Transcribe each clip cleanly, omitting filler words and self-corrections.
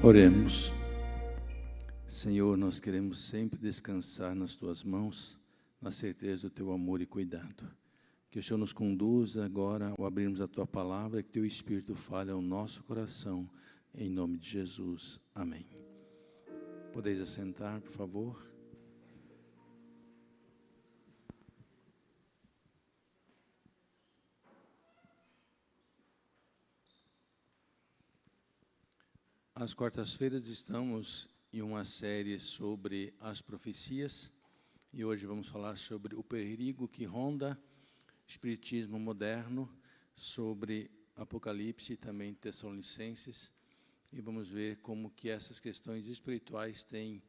Oremos. Senhor, nós queremos sempre descansar nas Tuas mãos, na certeza do Teu amor e cuidado. Que o Senhor nos conduza agora ao abrirmos a Tua palavra e que Teu Espírito fale ao nosso coração, em nome de Jesus. Amém. Podeis assentar, por favor. Às quartas-feiras estamos em uma série sobre as profecias e hoje vamos falar sobre o perigo que ronda o espiritismo moderno, sobre Apocalipse e também Tessalonicenses, e vamos ver como que essas questões espirituais têm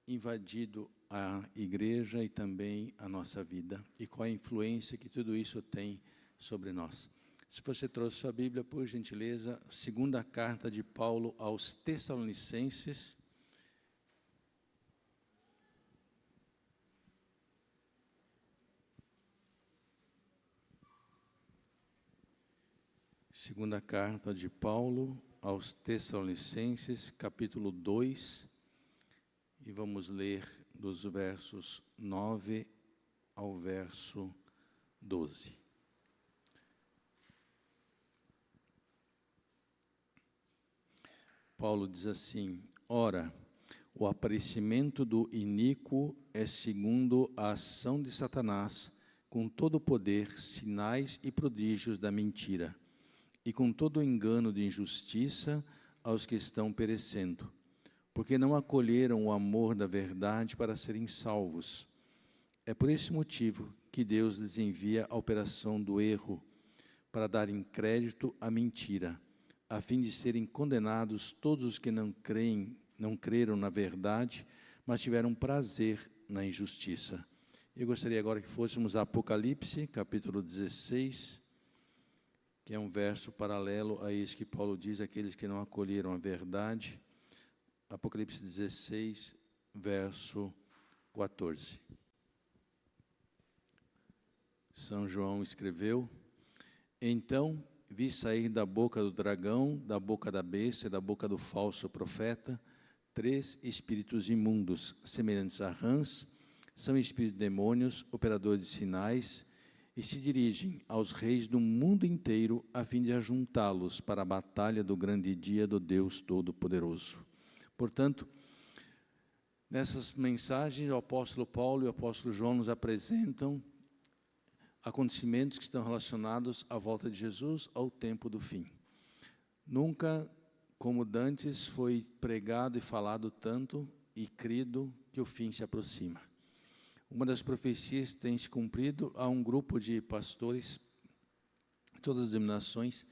invadido a igreja e também a nossa vida e qual a influência que tudo isso tem sobre nós. Se você trouxe sua Bíblia, por gentileza, segunda carta de Paulo aos Tessalonicenses. Segunda carta de Paulo aos Tessalonicenses, capítulo 2, e vamos ler dos versos 9 ao verso 12. Paulo diz assim: ora, o aparecimento do iníquo é segundo a ação de Satanás, com todo o poder, sinais e prodígios da mentira, e com todo o engano de injustiça aos que estão perecendo, porque não acolheram o amor da verdade para serem salvos. É por esse motivo que Deus lhes envia a operação do erro, para darem crédito à mentira, a fim de serem condenados todos os que não creram na verdade, mas tiveram prazer na injustiça. Eu gostaria agora que fôssemos a Apocalipse, capítulo 16, que é um verso paralelo a isso que Paulo diz, aqueles que não acolheram a verdade. Apocalipse 16, verso 14. São João escreveu: então vi sair da boca do dragão, da boca da besta e da boca do falso profeta, 3 espíritos imundos, semelhantes a rãs, são espíritos demônios, operadores de sinais, e se dirigem aos reis do mundo inteiro, a fim de ajuntá-los para a batalha do grande dia do Deus Todo-Poderoso. Portanto, nessas mensagens, o apóstolo Paulo e o apóstolo João nos apresentam acontecimentos que estão relacionados à volta de Jesus ao tempo do fim. Nunca, como dantes, foi pregado e falado tanto e crido que o fim se aproxima. Uma das profecias tem se cumprido. Há um grupo de pastores, todas as denominações,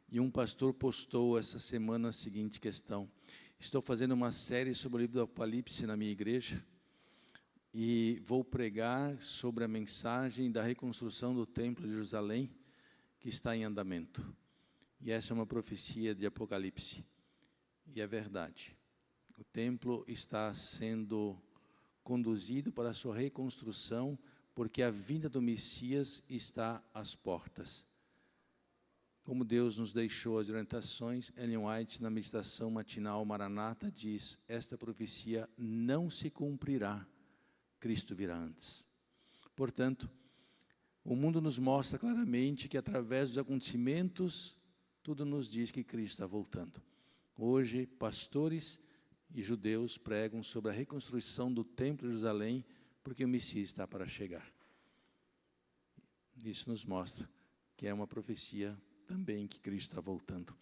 e um pastor postou essa semana a seguinte questão: estou fazendo uma série sobre o livro do Apocalipse na minha igreja, e vou pregar sobre a mensagem da reconstrução do Templo de Jerusalém, que está em andamento. E essa é uma profecia de Apocalipse. E é verdade. O templo está sendo conduzido para a sua reconstrução, porque a vinda do Messias está às portas. Como Deus nos deixou as orientações, Ellen White, na meditação matinal Maranata, diz: esta profecia não se cumprirá, Cristo virá antes. Portanto, o mundo nos mostra claramente que, através dos acontecimentos, tudo nos diz que Cristo está voltando. Hoje, pastores e judeus pregam sobre a reconstrução do Templo de Jerusalém, porque o Messias está para chegar. Isso nos mostra que é uma profecia também que Cristo está voltando.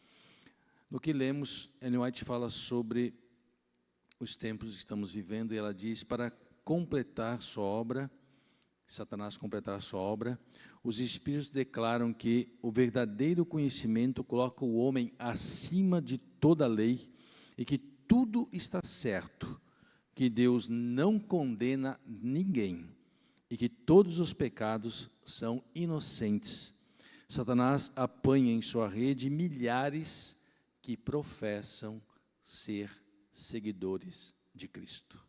No que lemos, Ellen White fala sobre os tempos que estamos vivendo, e ela diz: para completar sua obra, Satanás completar sua obra, os Espíritos declaram que o verdadeiro conhecimento coloca o homem acima de toda a lei e que tudo está certo, que Deus não condena ninguém e que todos os pecados são inocentes. Satanás apanha em sua rede milhares que professam ser seguidores de Cristo.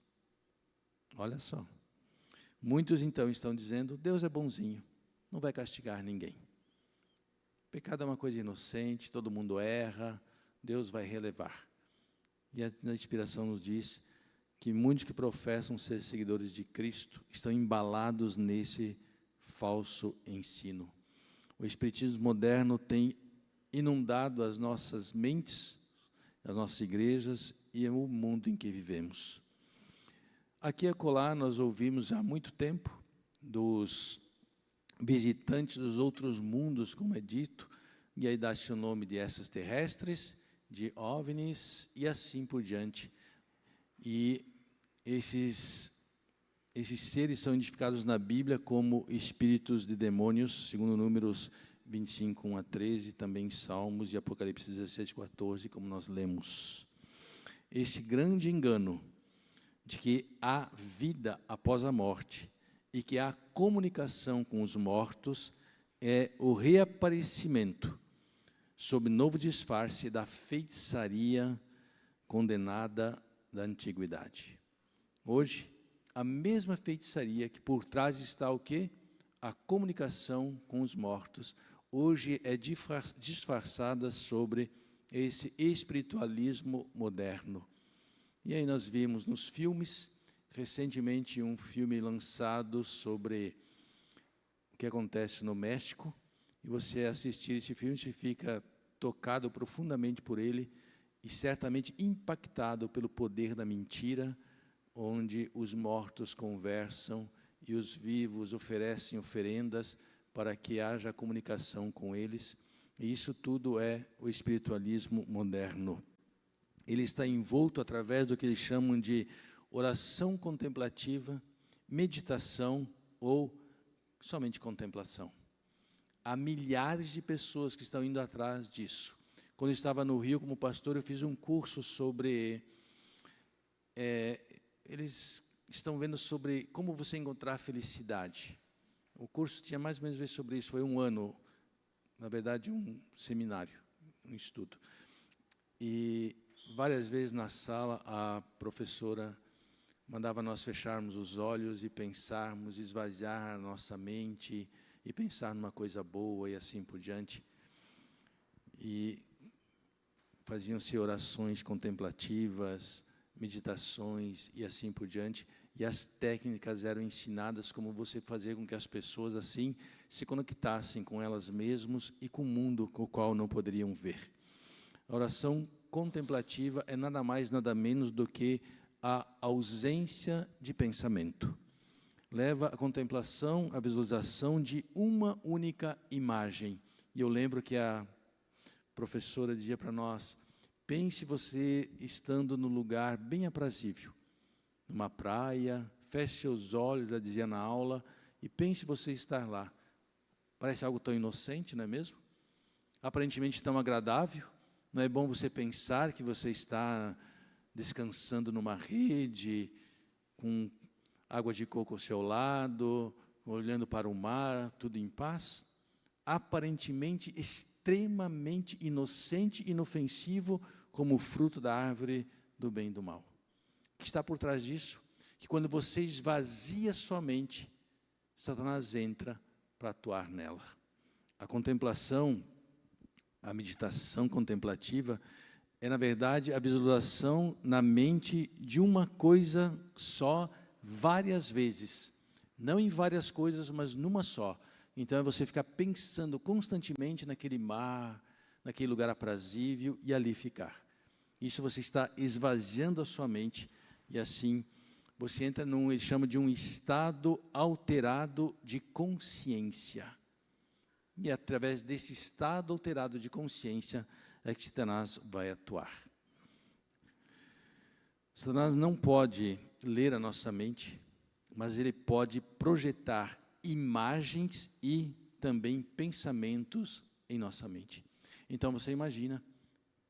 Olha só. Muitos, então, estão dizendo: Deus é bonzinho, não vai castigar ninguém. Pecado é uma coisa inocente, todo mundo erra, Deus vai relevar. E a inspiração nos diz que muitos que professam ser seguidores de Cristo estão embalados nesse falso ensino. O espiritismo moderno tem inundado as nossas mentes, as nossas igrejas e o mundo em que vivemos. Aqui e acolá nós ouvimos há muito tempo dos visitantes dos outros mundos, como é dito, e aí dá-se o nome de extraterrestres, de OVNIs e assim por diante. E esses seres são identificados na Bíblia como espíritos de demônios, segundo Números 25, 1 a 13, também Salmos e Apocalipse 17, 14, como nós lemos. Esse grande engano de que há vida após a morte e que há comunicação com os mortos é o reaparecimento sob novo disfarce da feitiçaria condenada da antiguidade. Hoje, a mesma feitiçaria que por trás está o quê? A comunicação com os mortos, hoje é disfarçada sobre esse espiritualismo moderno. E aí nós vimos nos filmes, recentemente um filme lançado sobre o que acontece no México, e você assistir esse filme, você fica tocado profundamente por ele e certamente impactado pelo poder da mentira, onde os mortos conversam e os vivos oferecem oferendas para que haja comunicação com eles. E isso tudo é o espiritualismo moderno. Ele está envolto através do que eles chamam de oração contemplativa, meditação ou somente contemplação. Há milhares de pessoas que estão indo atrás disso. Quando eu estava no Rio como pastor, eu fiz um curso sobre... eles estão vendo sobre como você encontrar felicidade. O curso tinha mais ou menos a ver sobre isso, foi um ano, na verdade, um seminário, um estudo. E várias vezes na sala, a professora mandava nós fecharmos os olhos e pensarmos, esvaziar a nossa mente e pensar numa coisa boa e assim por diante. E faziam-se orações contemplativas, meditações e assim por diante, e as técnicas eram ensinadas como você fazer com que as pessoas assim se conectassem com elas mesmas e com o mundo com o qual não poderiam ver. A oração contemplativa é nada mais, nada menos do que a ausência de pensamento. Leva a contemplação, a visualização de uma única imagem. E eu lembro que a professora dizia para nós, pense você estando num lugar bem aprazível, numa praia, feche seus olhos, ela dizia na aula, e pense você estar lá. Parece algo tão inocente, não é mesmo? Aparentemente tão agradável. Não é bom você pensar que você está descansando numa rede, com água de coco ao seu lado, olhando para o mar, tudo em paz? Aparentemente extremamente inocente e inofensivo, como o fruto da árvore do bem e do mal. O que está por trás disso? Que quando você esvazia sua mente, Satanás entra para atuar nela. A contemplação, a meditação contemplativa, é, na verdade, a visualização na mente de uma coisa só, várias vezes. Não em várias coisas, mas numa só. Então, é você ficar pensando constantemente naquele mar, naquele lugar aprazível e ali ficar. Isso você está esvaziando a sua mente e assim você entra num, ele chama de um estado alterado de consciência. E através desse estado alterado de consciência é que Satanás vai atuar. Satanás não pode ler a nossa mente, mas ele pode projetar imagens e também pensamentos em nossa mente. Então você imagina,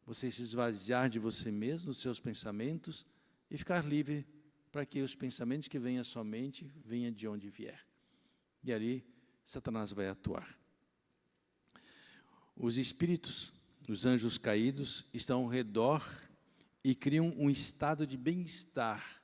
você se esvaziar de você mesmo, dos seus pensamentos, e ficar livre para que os pensamentos que vêm à sua mente venham de onde vier. E ali Satanás vai atuar. Os espíritos, os anjos caídos, estão ao redor e criam um estado de bem-estar,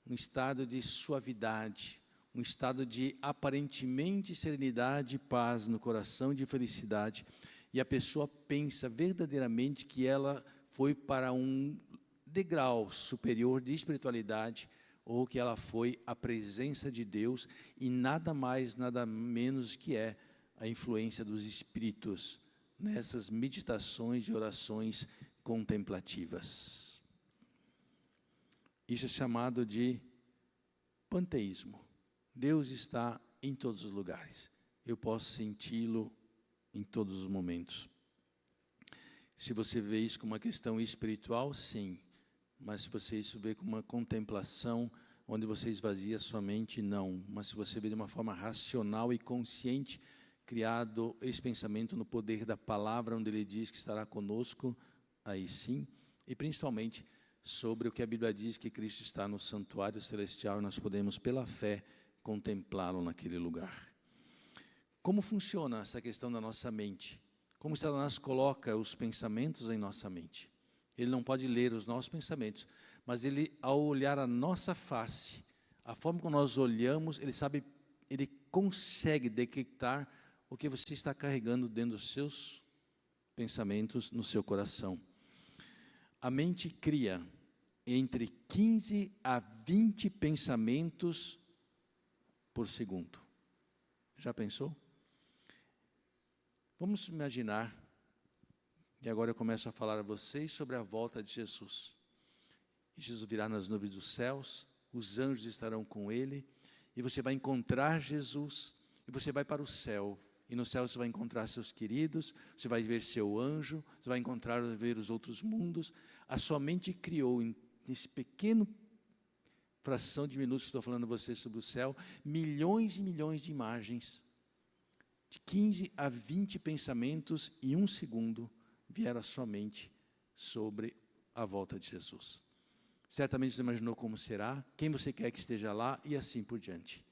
um estado de suavidade, um estado de aparentemente serenidade e paz no coração, de felicidade. E a pessoa pensa verdadeiramente que ela foi para um degrau superior de espiritualidade, ou que ela foi a presença de Deus e nada mais, nada menos que é a influência dos espíritos nessas meditações e orações contemplativas. Isso é chamado de panteísmo. Deus está em todos os lugares. Eu posso senti-lo em todos os momentos. Se você vê isso como uma questão espiritual, sim. Mas se você isso vê como uma contemplação, onde você esvazia sua mente, não. Mas se você vê de uma forma racional e consciente, criado esse pensamento no poder da palavra, onde ele diz que estará conosco, aí sim. E principalmente sobre o que a Bíblia diz, que Cristo está no santuário celestial e nós podemos, pela fé, contemplá-lo naquele lugar. Como funciona essa questão da nossa mente? Como Satanás coloca os pensamentos em nossa mente? Ele não pode ler os nossos pensamentos, mas ele, ao olhar a nossa face, a forma como nós olhamos, ele consegue detectar o que você está carregando dentro dos seus pensamentos, no seu coração. A mente cria entre 15 a 20 pensamentos por segundo. Já pensou? Vamos imaginar, e agora eu começo a falar a vocês sobre a volta de Jesus. E Jesus virá nas nuvens dos céus, os anjos estarão com ele, e você vai encontrar Jesus, e você vai para o céu. E no céu você vai encontrar seus queridos, você vai ver seu anjo, você vai ver os outros mundos. A sua mente criou, nesse pequeno fração de minutos que estou falando a vocês sobre o céu, milhões e milhões de imagens, de 15 a 20 pensamentos em um segundo, vieram à sua mente sobre a volta de Jesus. Certamente você imaginou como será, quem você quer que esteja lá e assim por diante.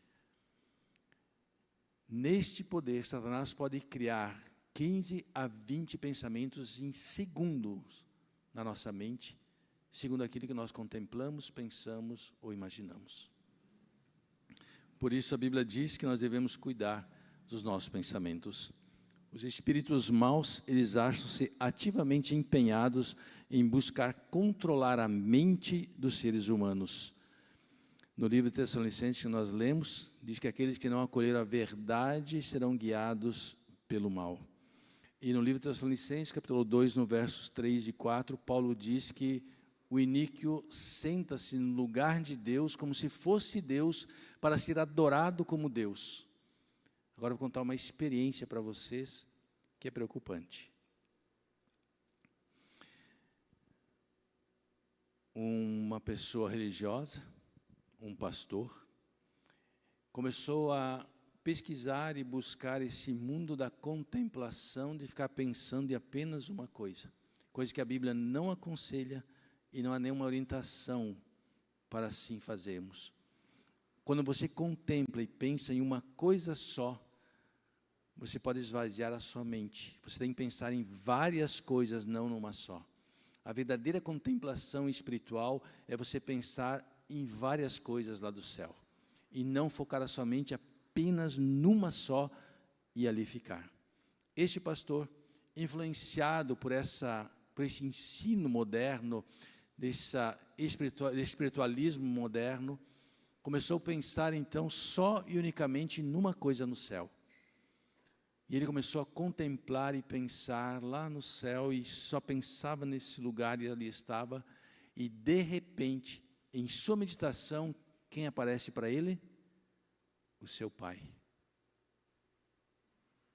Neste poder, Satanás pode criar 15 a 20 pensamentos em segundos na nossa mente, segundo aquilo que nós contemplamos, pensamos ou imaginamos. Por isso a Bíblia diz que nós devemos cuidar dos nossos pensamentos. Os espíritos maus, eles acham-se ativamente empenhados em buscar controlar a mente dos seres humanos. No livro de Tessalonicenses que nós lemos, diz que aqueles que não acolheram a verdade serão guiados pelo mal. E no livro de Tessalonicenses, capítulo 2, no versos 3 e 4, Paulo diz que o iníquo senta-se no lugar de Deus como se fosse Deus para ser adorado como Deus. Agora eu vou contar uma experiência para vocês que é preocupante. Uma pessoa religiosa, um pastor, começou a pesquisar e buscar esse mundo da contemplação, de ficar pensando em apenas uma coisa que a Bíblia não aconselha e não há nenhuma orientação para assim fazermos. Quando você contempla e pensa em uma coisa só, você pode esvaziar a sua mente. Você tem que pensar em várias coisas, não numa só. A verdadeira contemplação espiritual é você pensar em várias coisas lá do céu e não focar a sua mente apenas numa só e ali ficar. Este pastor, influenciado por esse ensino moderno, desse espiritualismo moderno, começou a pensar então só e unicamente numa coisa no céu. E ele começou a contemplar e pensar lá no céu e só pensava nesse lugar e ali estava. E de repente, em sua meditação, quem aparece para ele? O seu pai.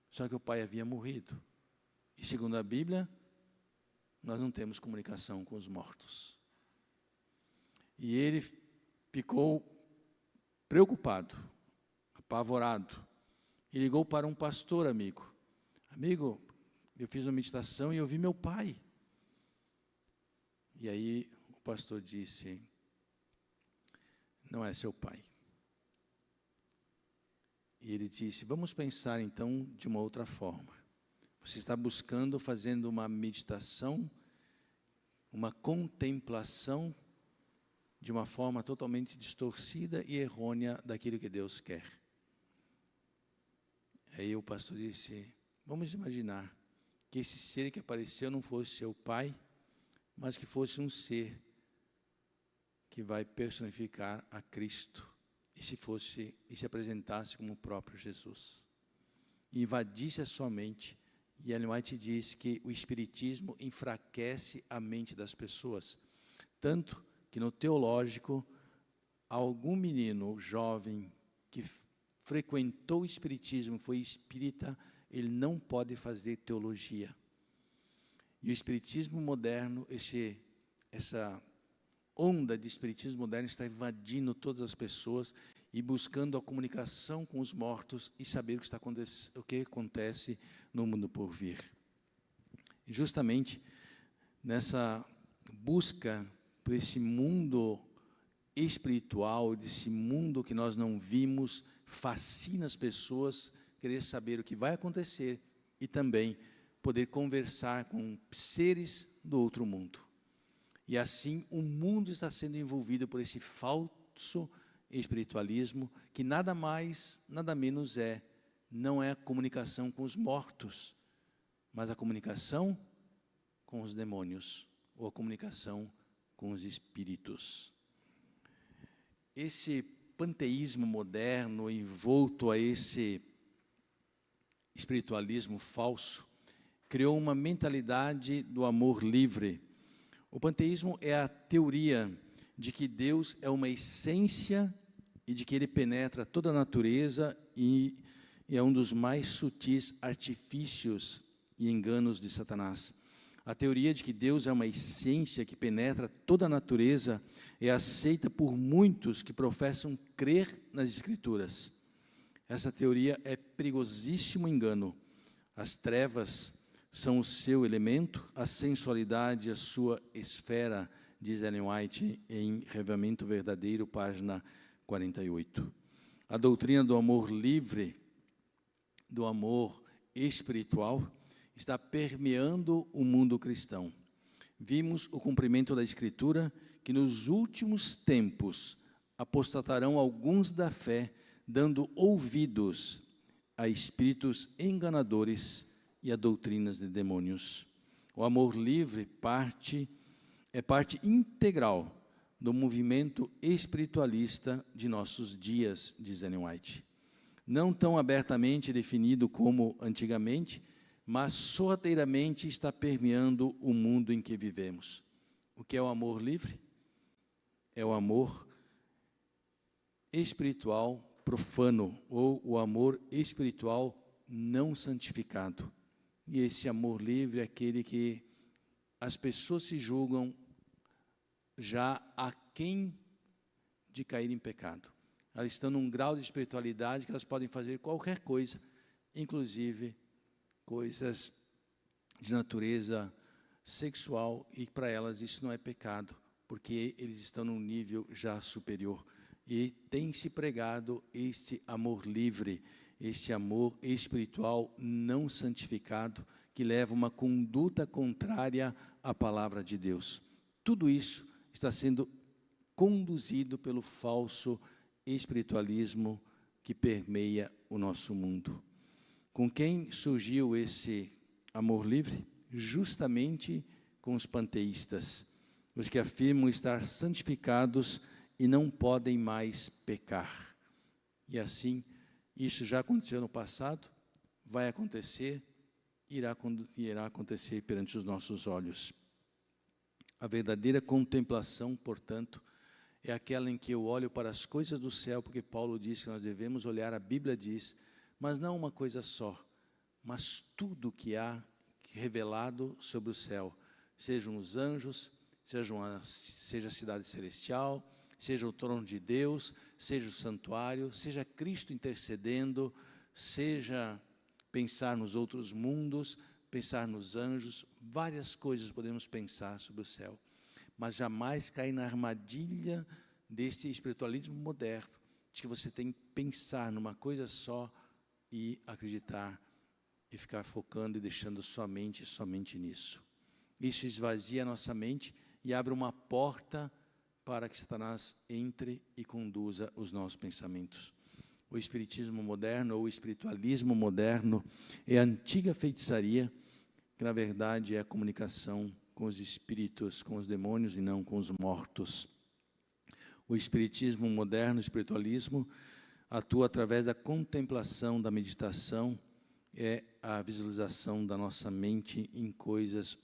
Só que o pai havia morrido. E segundo a Bíblia, nós não temos comunicação com os mortos. E ele ficou preocupado, apavorado. E ligou para um pastor amigo. Amigo, eu fiz uma meditação e eu vi meu pai. E aí o pastor disse, não é seu pai. E ele disse, vamos pensar então de uma outra forma. Você está buscando, fazendo uma meditação, uma contemplação de uma forma totalmente distorcida e errônea daquilo que Deus quer. Aí o pastor disse, vamos imaginar que esse ser que apareceu não fosse seu pai, mas que fosse um ser que vai personificar a Cristo e se apresentasse como o próprio Jesus. E invadisse a sua mente. E Ellen White diz que o espiritismo enfraquece a mente das pessoas. Tanto que no teológico, algum menino jovem que frequentou o espiritismo, foi espírita, ele não pode fazer teologia. E o espiritismo moderno, essa onda de espiritismo moderno está invadindo todas as pessoas e buscando a comunicação com os mortos e saber o que acontece no mundo por vir. E justamente nessa busca por esse mundo espiritual, desse mundo que nós não vimos, fascina as pessoas querer saber o que vai acontecer e também poder conversar com seres do outro mundo. E assim o mundo está sendo envolvido por esse falso espiritualismo, que nada mais, nada menos não é a comunicação com os mortos, mas a comunicação com os demônios, ou a comunicação com os espíritos. Esse panteísmo moderno, envolto a esse espiritualismo falso, criou uma mentalidade do amor livre. O panteísmo é a teoria de que Deus é uma essência e de que Ele penetra toda a natureza e é um dos mais sutis artifícios e enganos de Satanás. A teoria de que Deus é uma essência que penetra toda a natureza é aceita por muitos que professam crer nas Escrituras. Essa teoria é perigosíssimo engano. As trevas são o seu elemento, a sensualidade a sua esfera, diz Ellen White em Revelamento Verdadeiro, página 48. A doutrina do amor livre, do amor espiritual, está permeando o mundo cristão. Vimos o cumprimento da Escritura, que nos últimos tempos apostatarão alguns da fé, dando ouvidos a espíritos enganadores e a doutrinas de demônios. O amor livre é parte integral do movimento espiritualista de nossos dias, diz Ellen White. Não tão abertamente definido como antigamente, mas sorrateiramente está permeando o mundo em que vivemos. O que é o amor livre? É o amor espiritual profano, ou o amor espiritual não santificado. E esse amor livre é aquele que as pessoas se julgam já aquém de cair em pecado. Elas estão num grau de espiritualidade que elas podem fazer qualquer coisa, inclusive coisas de natureza sexual, e para elas isso não é pecado, porque eles estão num nível já superior. E tem se pregado este amor livre, este amor espiritual não santificado, que leva uma conduta contrária à palavra de Deus. Tudo isso está sendo conduzido pelo falso espiritualismo que permeia o nosso mundo. Com quem surgiu esse amor livre? Justamente com os panteístas, os que afirmam estar santificados e não podem mais pecar. E assim, isso já aconteceu no passado, vai acontecer, irá acontecer perante os nossos olhos. A verdadeira contemplação, portanto, é aquela em que eu olho para as coisas do céu, porque Paulo diz que nós devemos olhar, a Bíblia diz, mas não uma coisa só, mas tudo que há revelado sobre o céu, sejam os anjos, seja a cidade celestial, seja o trono de Deus, seja o santuário, seja Cristo intercedendo, seja pensar nos outros mundos, pensar nos anjos, várias coisas podemos pensar sobre o céu, mas jamais cair na armadilha deste espiritualismo moderno, de que você tem que pensar numa coisa só e acreditar, e ficar focando e deixando sua mente somente nisso. Isso esvazia a nossa mente e abre uma porta para que Satanás entre e conduza os nossos pensamentos. O espiritismo moderno, ou o espiritualismo moderno, é a antiga feitiçaria, que na verdade é a comunicação com os espíritos, com os demônios e não com os mortos. O espiritismo moderno, o espiritualismo, atua através da contemplação, da meditação, é a visualização da nossa mente em coisas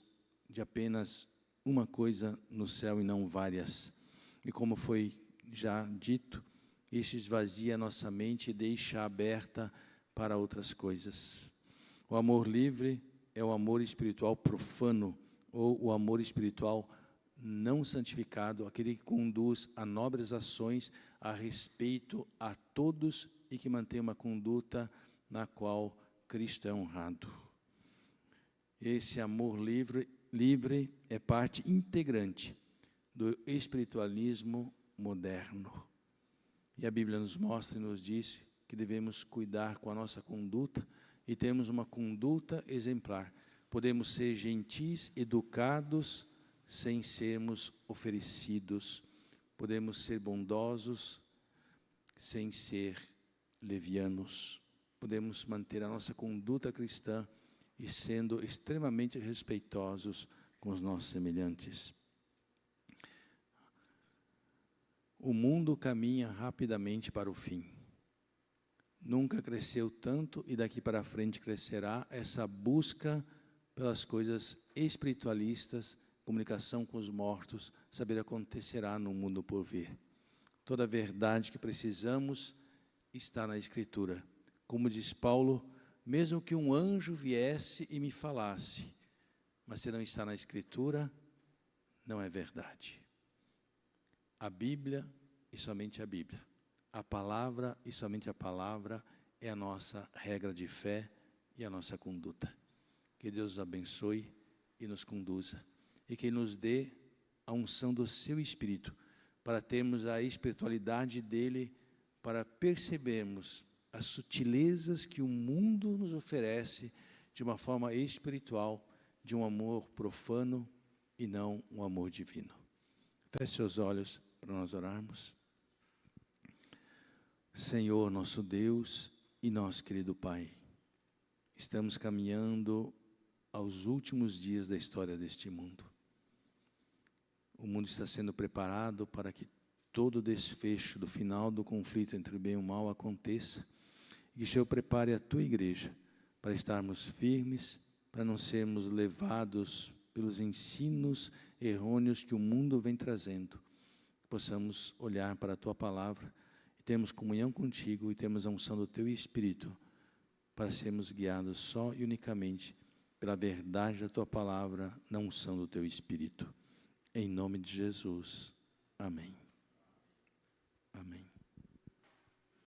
de apenas uma coisa no céu e não várias. E como foi já dito, isso esvazia a nossa mente e deixa aberta para outras coisas. O amor livre é o amor espiritual profano, ou o amor espiritual não santificado, aquele que conduz a nobres ações a respeito a todos e que mantém uma conduta na qual Cristo é honrado. Esse amor livre é parte integrante do espiritualismo moderno. E a Bíblia nos mostra e nos diz que devemos cuidar com a nossa conduta e termos uma conduta exemplar. Podemos ser gentis, educados, sem sermos oferecidos. Podemos ser bondosos, sem ser levianos. Podemos manter a nossa conduta cristã e sendo extremamente respeitosos com os nossos semelhantes. O mundo caminha rapidamente para o fim. Nunca cresceu tanto e daqui para frente crescerá essa busca pelas coisas espiritualistas, comunicação com os mortos, saber acontecerá no mundo por vir. Toda a verdade que precisamos está na Escritura. Como diz Paulo, mesmo que um anjo viesse e me falasse, mas se não está na Escritura, não é verdade. A Bíblia e somente a Bíblia. A palavra e somente a palavra é a nossa regra de fé e a nossa conduta. Que Deus nos abençoe e nos conduza. E que nos dê a unção do seu Espírito, para termos a espiritualidade dele, para percebermos as sutilezas que o mundo nos oferece de uma forma espiritual, de um amor profano e não um amor divino. Feche seus olhos para nós orarmos. Senhor, nosso Deus e nosso querido Pai, estamos caminhando aos últimos dias da história deste mundo. O mundo está sendo preparado para que todo o desfecho do final do conflito entre o bem e o mal aconteça, e que o Senhor prepare a Tua igreja para estarmos firmes, para não sermos levados pelos ensinos errôneos que o mundo vem trazendo. Possamos olhar para a Tua palavra e termos comunhão contigo e termos a unção do Teu Espírito para sermos guiados só e unicamente pela verdade da Tua palavra, na unção do Teu Espírito. Em nome de Jesus. Amém.